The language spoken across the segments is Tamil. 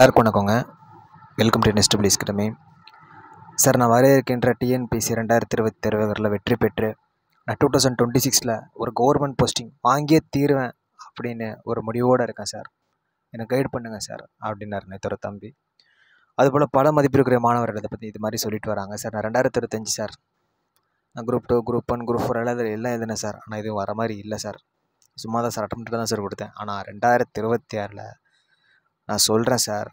எல்லாருக்கும் வணக்கங்க. Welcome to Nest academy. Sir, நான் வர இருக்கின்ற டிஎன்பிசி 2026 வெற்றி பெற்று நான் 2026 ஒரு கவர்மெண்ட் போஸ்டிங் வாங்கியே தீருவேன் அப்படின்னு ஒரு முடிவோடு இருக்கேன் சார். எனக்கு கைட் பண்ணுங்கள் சார் அப்படின்னாரு நேற்று ஒரு தம்பி. அதுபோல் பல மதிப்பு இருக்கிற மாணவர்கள் இதை பற்றி இது மாதிரி சொல்லிட்டு வராங்க. சார், நான் 2025 சார், நான் குரூப் 2, குரூப் 1, குரூப் 4 எல்லாம் எழுதினேன் சார். ஆனால் இதுவும் வர மாதிரி இல்லை சார். சும்மா தான் சார் அட்டம்ப்ட் தான் சார் கொடுத்தேன். ஆனால் 2026 நான் சொல்கிறேன் சார்,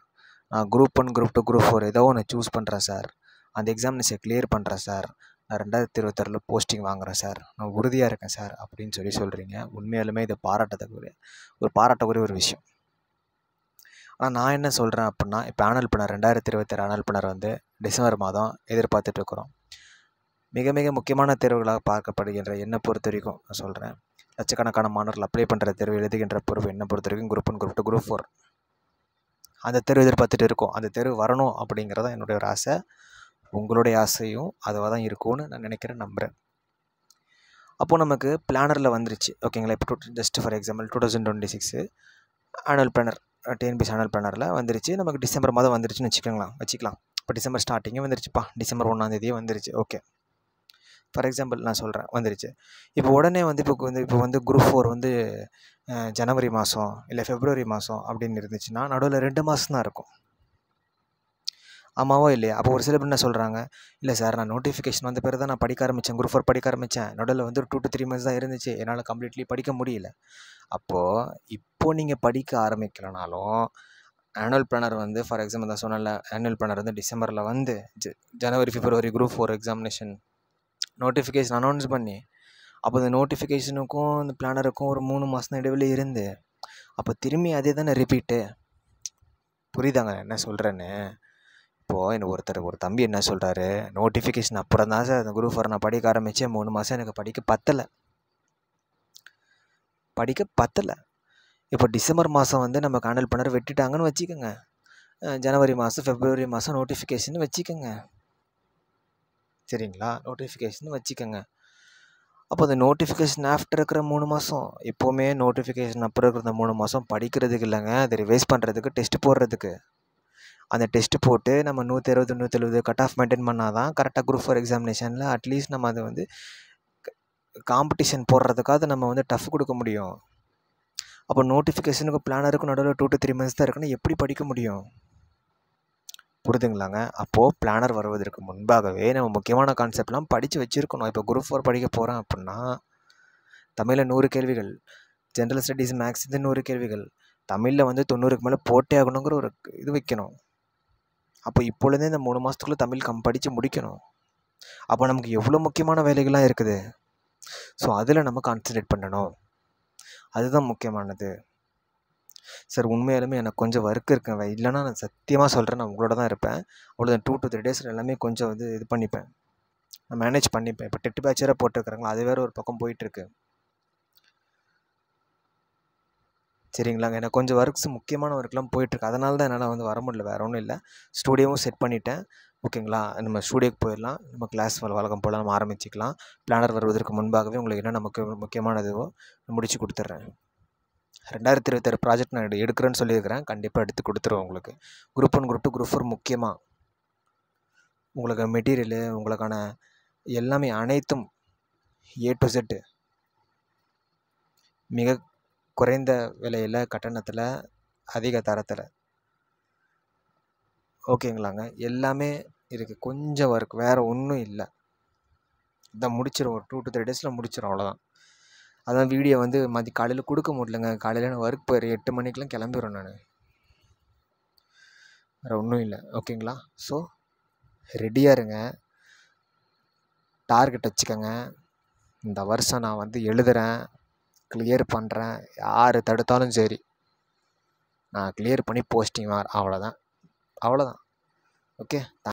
நான் குரூப் 1, குரூப் 2, குரூப் 4 ஏதோ ஒன்று சூஸ் பண்ணுறேன் சார். அந்த எக்ஸாமினேஷன் கிளியர் பண்ணுறேன் சார். நான் 2026 போஸ்டிங் வாங்குகிறேன் சார். நான் உறுதியாக இருக்கேன் சார் அப்படின்னு சொல்கிறீங்க. உண்மையாலுமே இது பாராட்டக்கூடிய ஒரு விஷயம். ஆனால் நான் என்ன சொல்கிறேன் அப்படின்னா, இப்போ ஆனுவல் பிளானர் 2026 ஆனுவல் பிளானர் வந்து டிசம்பர் மாதம் எதிர்பார்த்துட்ருக்குறோம். மிக மிக முக்கியமான தேர்வுகளாக பார்க்கப்படுகின்ற என்னை பொறுத்த வரைக்கும் நான் சொல்கிறேன், லட்சக்கணக்கான மாணவர்கள் அப்ளை பண்ணுற தேர்வு எழுதுகின்ற பொறுப்பு என்னை பொறுத்த வரைக்கும் குரூப் 1, குரூப் 2, குரூப் 4 அந்த தேர்வு எதிர்பார்த்துட்டு இருக்கோம். அந்த தேர்வு வரணும் அப்படிங்கிறதான் என்னுடைய ஒரு ஆசை. உங்களுடைய ஆசையும் அதுவாக தான் இருக்கும்னு நான் நினைக்கிறேன், நம்புகிறேன். அப்போது நமக்கு பிளானரில் வந்துருச்சு, ஓகேங்களா. இப்போ just for example 2026 annual planner, TNPSC annual பிளானரில் வந்துருச்சு. நமக்கு டிசம்பர் மாதம் வந்துருச்சுன்னு வச்சுக்கலாம். இப்போ டிசம்பர் ஸ்டார்டிங்கே வந்துருச்சுப்பா, டிசம்பர் 1 வந்துருச்சு. ஓகே, ஃபார் எக்ஸாம்பிள் நான் சொல்கிறேன், வந்துருச்சு. இப்போ உடனே இப்போ வந்து குரூப் 4 வந்து ஜனவரி மாதம் இல்லை பிப்ரவரி மாதம் அப்படின்னு இருந்துச்சுன்னா நடுவில் 2 மாதம் தான் இருக்கும். ஆமாவோ இல்லையா? அப்போ ஒரு சில பேர் என்ன சொல்கிறாங்க, இல்லை சார், நான் நோட்டிஃபிகேஷன் வந்த பிறகு தான் நான் படிக்க ஆரம்பித்தேன், குரூப் 4 படிக்க ஆரம்பித்தேன். நடுவில் வந்து ஒரு 2 to 3 months தான் இருந்துச்சு, என்னால் கம்ப்ளீட்லி படிக்க முடியல. இப்போது நீங்கள் படிக்க ஆரம்பிக்கலனாலும் ஆனுவல் பிளானர் வந்து ஃபார் எக்ஸாம்பிள் தான் சொன்னல, ஆனுவல் பிளானர் வந்து டிசம்பரில் வந்து ஜனவரி பிப்ரவரி குரூப் 4 எக்ஸாமினேஷன் நோட்டிஃபிகேஷன் அனௌன்ஸ் பண்ணி, அப்போ இந்த நோட்டிஃபிகேஷனுக்கும் இந்த பிளானருக்கும் ஒரு 3 மாதம் இடைவெளி இருந்து, அப்போ திரும்பி அதே தானே ரிப்பீட்டு. புரியுதாங்க என்ன சொல்கிறேன்னு? இப்போது எனக்கு ஒரு தம்பி என்ன சொல்கிறாரு, நோட்டிஃபிகேஷன் அப்புறம் தான் சார் அந்த குரூப் 4 நான் படிக்க ஆரம்பித்தேன், 3 மாதம் எனக்கு படிக்க பத்தலை. இப்போ டிசம்பர் மாதம் வந்து நமக்கு ஆனுவல் பிளானர் வெட்டிட்டாங்கன்னு வச்சுக்கோங்க, ஜனவரி மாதம் பிப்ரவரி மாதம் நோட்டிஃபிகேஷன் வச்சுக்கோங்க, சரிங்களா? நோட்டிஃபிகேஷன் வச்சுக்கோங்க. அப்போ அந்த நோட்டிஃபிகேஷன் ஆஃப்டர் இருக்கிற 3 மாதம், எப்போவுமே நோட்டிஃபிகேஷன் அப்புறம் இருக்கிற 3 மாதம் படிக்கிறதுக்கு இல்லைங்க, அதை ரிவைஸ் பண்ணுறதுக்கு, டெஸ்ட் போடுறதுக்கு. அந்த டெஸ்ட்டு போட்டு நம்ம 160, 170 கட் ஆஃப் மெயின்டைன் பண்ணால் தான் கரெக்டாக குரூப் 4 எக்ஸாமினேஷனில் அட்லீஸ்ட் நம்ம அதை வந்து காம்படிஷன் போடுறதுக்காக நம்ம வந்து டஃப் கொடுக்க முடியும். அப்போ நோட்டிஃபிகேஷனுக்கும் பிளானருக்கும் நடுவில் 2 to 3 months தான் இருக்குன்னா எப்படி படிக்க முடியும்? புரியுதுங்களாங்க? அப்போது பிளானர் வருவதற்கு முன்பாகவே நம்ம முக்கியமான கான்செப்ட்லாம் படித்து வச்சுருக்கணும். இப்போ குரூப் 4 படிக்க போகிறேன் அப்படின்னா தமிழில் 100 கேள்விகள், ஜென்ரல் ஸ்டடீஸ் மேக்ஸ் இது 100 கேள்விகள், தமிழில் வந்து 90க்கு மேலே போட்டே ஆகணுங்கிற ஒரு இது வைக்கணும். அப்போ இப்போலேருந்தே இந்த 3 மாதத்துக்குள்ளே தமிழ் படித்து முடிக்கணும். அப்போ நமக்கு எவ்வளோ முக்கியமான வேலைகள்லாம் இருக்குது. ஸோ அதில் நம்ம கான்சன்ட்ரேட் பண்ணணும், அதுதான் முக்கியமானது. சார், உண்மையாலுமே எனக்கு கொஞ்சம் ஒர்க் இருக்குங்க, இல்லைன்னா நான் சத்தியமாக சொல்கிறேன், நான் உங்களோட தான் இருப்பேன். அவ்வளோதான் 2 to 3 days எல்லாமே கொஞ்சம் வந்து இது பண்ணிப்பேன், நான் மேனேஜ் பண்ணிப்பேன். இப்போ டெட் பேட்ச் வேறு போட்டுருக்குறாங்களா, அது வேறு ஒரு பக்கம் போயிட்டுருக்கு, சரிங்களாங்க. எனக்கு கொஞ்சம் ஒர்க்ஸ், முக்கியமான ஒர்க்லாம் போயிட்டுருக்கு, அதனால தான் என்னால் வந்து வர முடியல, வேறு ஒன்றும் இல்லை. ஸ்டூடியோவும் செட் பண்ணிட்டேன், ஓகேங்களா. நம்ம ஸ்டூடியோக்கு போயிடலாம், நம்ம கிளாஸ் வழக்கம் போல் நம்ம ஆரம்பிச்சிக்கலாம். பிளானர் வருவதற்கு முன்பாகவே உங்களுக்கு என்ன நமக்கு முக்கியமானதுவோ முடிச்சு கொடுத்துட்றேன். 2026 ப்ராஜெக்ட் நான் எடுக்கிறேன்னு சொல்லியிருக்கிறேன், கண்டிப்பாக எடுத்து கொடுத்துருவேன் உங்களுக்கு. குரூப் 1, குரூப் 2, குரூப் 4 முக்கியமாக உங்களுக்கு மெட்டீரியலு, உங்களுக்கான எல்லாமே அனைத்தும் A to Z மிக குறைந்த விலையில், கட்டணத்தில், அதிக தரத்தில், ஓகேங்களாங்க. எல்லாமே இருக்குது. கொஞ்சம் ஒர்க், வேறு ஒன்றும் இல்லை. இதான் முடிச்சிடும், ஒரு 2 to 3 days முடிச்சிடும், அவ்வளோதான். அதான் வீடியோ வந்து காலையில் கொடுக்க முடியலங்க, காலையில் நான் ஒர்க் போயிடுறேன், 8 மணிக்கெலாம் கிளம்பிடுறேன் நான், வேறு ஒன்றும் இல்லை, ஓகேங்களா. ஸோ ரெடியாக இருங்க, டார்கெட் வச்சுக்கோங்க. இந்த வருஷம் நான் வந்து எழுதுகிறேன், கிளியர் பண்ணுறேன், யார் தடுத்தாலும் சரி நான் கிளியர் பண்ணி போஸ்டிங் அவ்வளோதான். ஓகே.